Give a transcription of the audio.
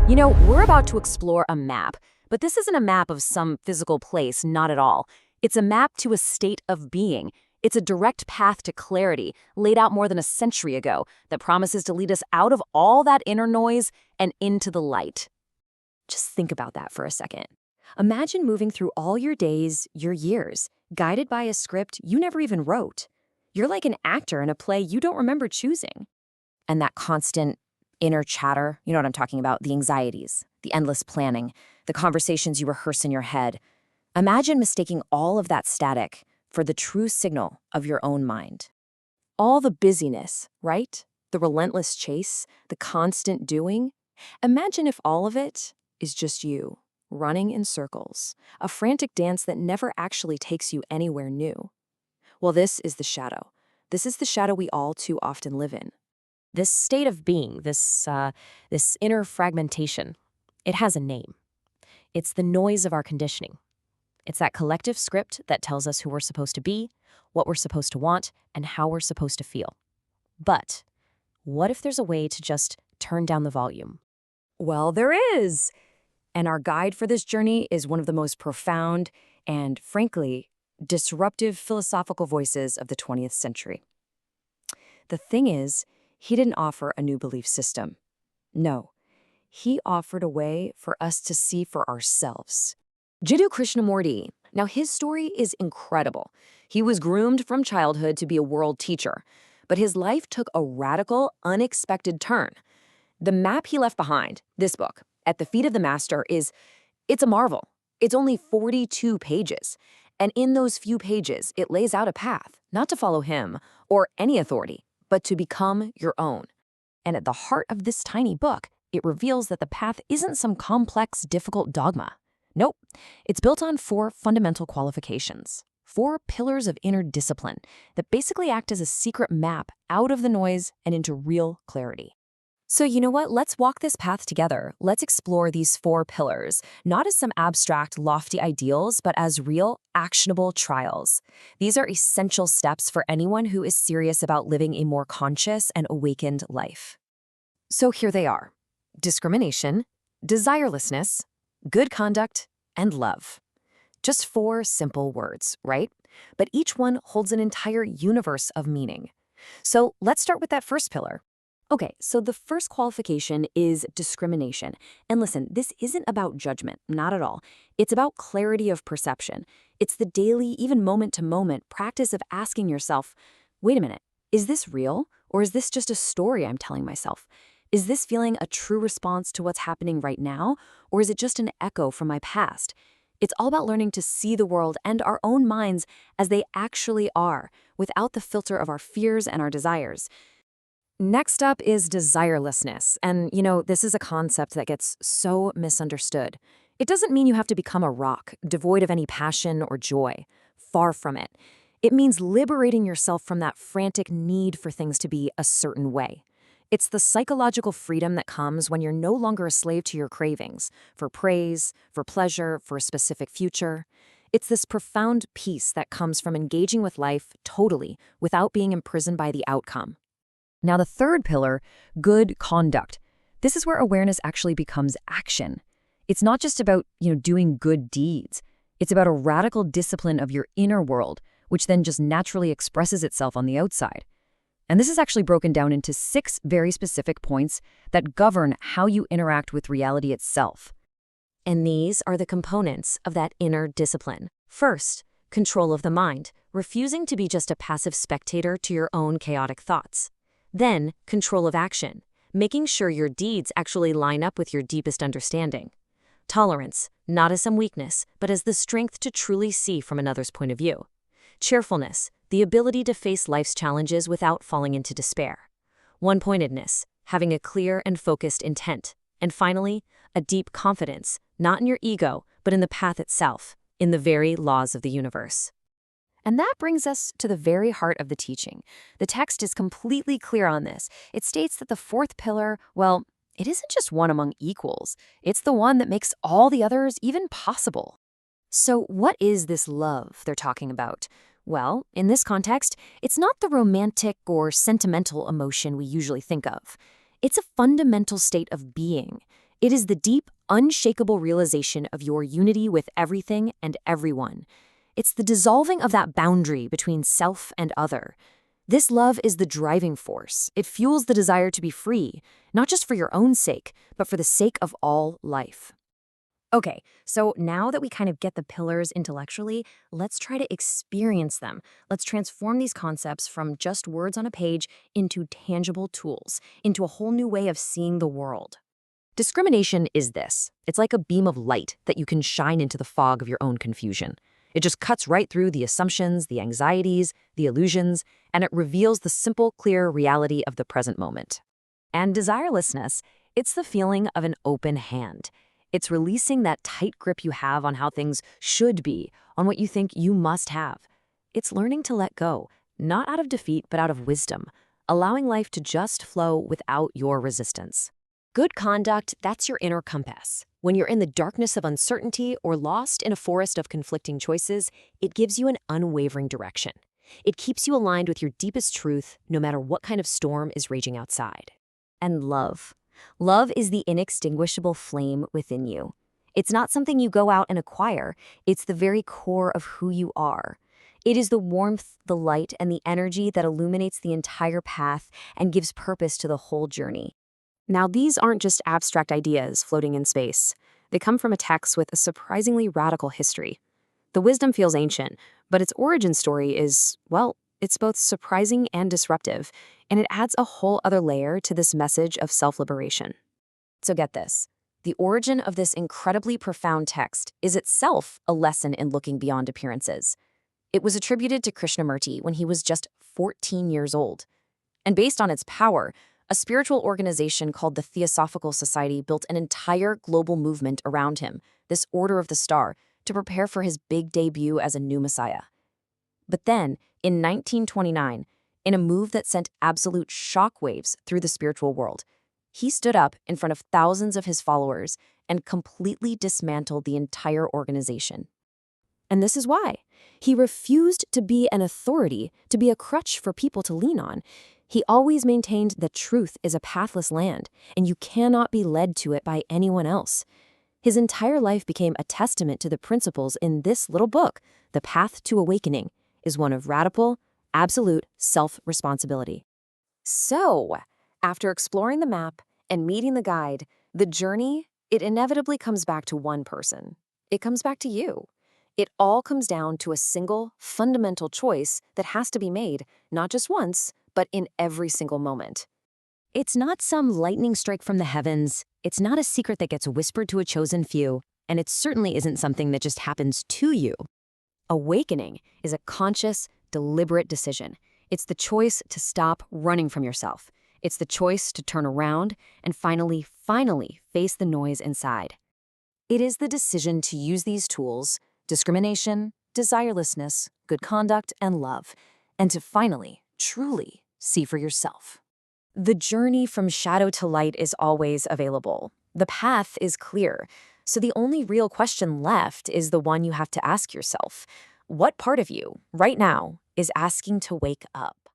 We're about to explore a map, but this isn't a map of some physical place, not at all. It's a map to a state of being. It's a direct path to clarity, laid out more than a century ago, that promises to lead us out of all that inner noise and into the light. Just think about that for a second. Imagine moving through all your days, your years, guided by a script you never even wrote. You're like an actor in a play you don't remember choosing. And that constant inner chatter, you know what I'm talking about, the anxieties, the endless planning, the conversations you rehearse in your head. Imagine mistaking all of that static for the true signal of your own mind. All the busyness, right? The relentless chase, the constant doing. Imagine if all of it is just you, running in circles, a frantic dance that never actually takes you anywhere new. Well, this is the shadow. This is the shadow we all too often live in. This state of being, this inner fragmentation, it has a name. It's the noise of our conditioning. It's that collective script that tells us who we're supposed to be, what we're supposed to want, and how we're supposed to feel. But what if there's a way to just turn down the volume? Well, there is. And our guide for this journey is one of the most profound and, frankly, disruptive philosophical voices of the 20th century. The thing is, he didn't offer a new belief system. No, he offered a way for us to see for ourselves. Jiddu Krishnamurti. Now, his story is incredible. He was groomed from childhood to be a world teacher, but his life took a radical, unexpected turn. The map he left behind, this book, At the Feet of the Master, it's a marvel. It's only 42 pages. And in those few pages, it lays out a path, not to follow him or any authority, but to become your own. And at the heart of this tiny book, it reveals that the path isn't some complex, difficult dogma. Nope, it's built on 4 fundamental qualifications, 4 pillars of inner discipline that basically act as a secret map out of the noise and into real clarity. So you know what? Let's walk this path together. Let's explore these 4 pillars, not as some abstract, lofty ideals, but as real, actionable trials. These are essential steps for anyone who is serious about living a more conscious and awakened life. So here they are: discrimination, desirelessness, good conduct, and love. Just 4 simple words, right? But each one holds an entire universe of meaning. So let's start with that first pillar. Okay, so the first qualification is discrimination. And listen, this isn't about judgment, not at all. It's about clarity of perception. It's the daily, even moment-to-moment practice of asking yourself, wait a minute, is this real? Or is this just a story I'm telling myself? Is this feeling a true response to what's happening right now? Or is it just an echo from my past? It's all about learning to see the world and our own minds as they actually are, without the filter of our fears and our desires. Next up is desirelessness, and this is a concept that gets so misunderstood. It doesn't mean you have to become a rock, devoid of any passion or joy. Far from it. It means liberating yourself from that frantic need for things to be a certain way. It's the psychological freedom that comes when you're no longer a slave to your cravings, for praise, for pleasure, for a specific future. It's this profound peace that comes from engaging with life totally, without being imprisoned by the outcome. Now, the third pillar, good conduct. This is where awareness actually becomes action. It's not just about, doing good deeds. It's about a radical discipline of your inner world, which then just naturally expresses itself on the outside. And this is actually broken down into 6 very specific points that govern how you interact with reality itself. And these are the components of that inner discipline. First, control of the mind, refusing to be just a passive spectator to your own chaotic thoughts. Then, control of action, making sure your deeds actually line up with your deepest understanding. Tolerance, not as some weakness, but as the strength to truly see from another's point of view. Cheerfulness, the ability to face life's challenges without falling into despair. One-pointedness, having a clear and focused intent. And finally, a deep confidence, not in your ego, but in the path itself, in the very laws of the universe. And that brings us to the very heart of the teaching. The text is completely clear on this. It states that the 4th pillar, well, it isn't just one among equals. It's the one that makes all the others even possible. So what is this love they're talking about? Well, in this context, it's not the romantic or sentimental emotion we usually think of. It's a fundamental state of being. It is the deep, unshakable realization of your unity with everything and everyone. It's the dissolving of that boundary between self and other. This love is the driving force. It fuels the desire to be free, not just for your own sake, but for the sake of all life. Okay, so now that we kind of get the pillars intellectually, let's try to experience them. Let's transform these concepts from just words on a page into tangible tools, into a whole new way of seeing the world. Discrimination is this. It's like a beam of light that you can shine into the fog of your own confusion. It just cuts right through the assumptions, the anxieties, the illusions, and it reveals the simple, clear reality of the present moment. And desirelessness, it's the feeling of an open hand. It's releasing that tight grip you have on how things should be, on what you think you must have. It's learning to let go, not out of defeat, but out of wisdom, allowing life to just flow without your resistance. Good conduct, that's your inner compass. When you're in the darkness of uncertainty or lost in a forest of conflicting choices, it gives you an unwavering direction. It keeps you aligned with your deepest truth, no matter what kind of storm is raging outside. And love. Love is the inextinguishable flame within you. It's not something you go out and acquire. It's the very core of who you are. It is the warmth, the light, and the energy that illuminates the entire path and gives purpose to the whole journey. Now, these aren't just abstract ideas floating in space. They come from a text with a surprisingly radical history. The wisdom feels ancient, but its origin story is, well, it's both surprising and disruptive, and it adds a whole other layer to this message of self-liberation. So get this. The origin of this incredibly profound text is itself a lesson in looking beyond appearances. It was attributed to Krishnamurti when he was just 14 years old. And based on its power, a spiritual organization called the Theosophical Society built an entire global movement around him, this Order of the Star, to prepare for his big debut as a new messiah. But then, in 1929, in a move that sent absolute shockwaves through the spiritual world, he stood up in front of thousands of his followers and completely dismantled the entire organization. And this is why. He refused to be an authority, to be a crutch for people to lean on. He always maintained that truth is a pathless land, and you cannot be led to it by anyone else. His entire life became a testament to the principles in this little book. The Path to Awakening is one of radical, absolute self-responsibility. So, after exploring the map and meeting the guide, the journey, it inevitably comes back to one person. It comes back to you. It all comes down to a single, fundamental choice that has to be made, not just once, but in every single moment. It's not some lightning strike from the heavens. It's not a secret that gets whispered to a chosen few, and it certainly isn't something that just happens to you. Awakening is a conscious, deliberate decision. It's the choice to stop running from yourself. It's the choice to turn around and finally face the noise inside. It is the decision to use these tools, discrimination, desirelessness, good conduct, and love, and to finally, truly see for yourself. The journey from shadow to light is always available. The path is clear. So the only real question left is the one you have to ask yourself. What part of you, right now, is asking to wake up?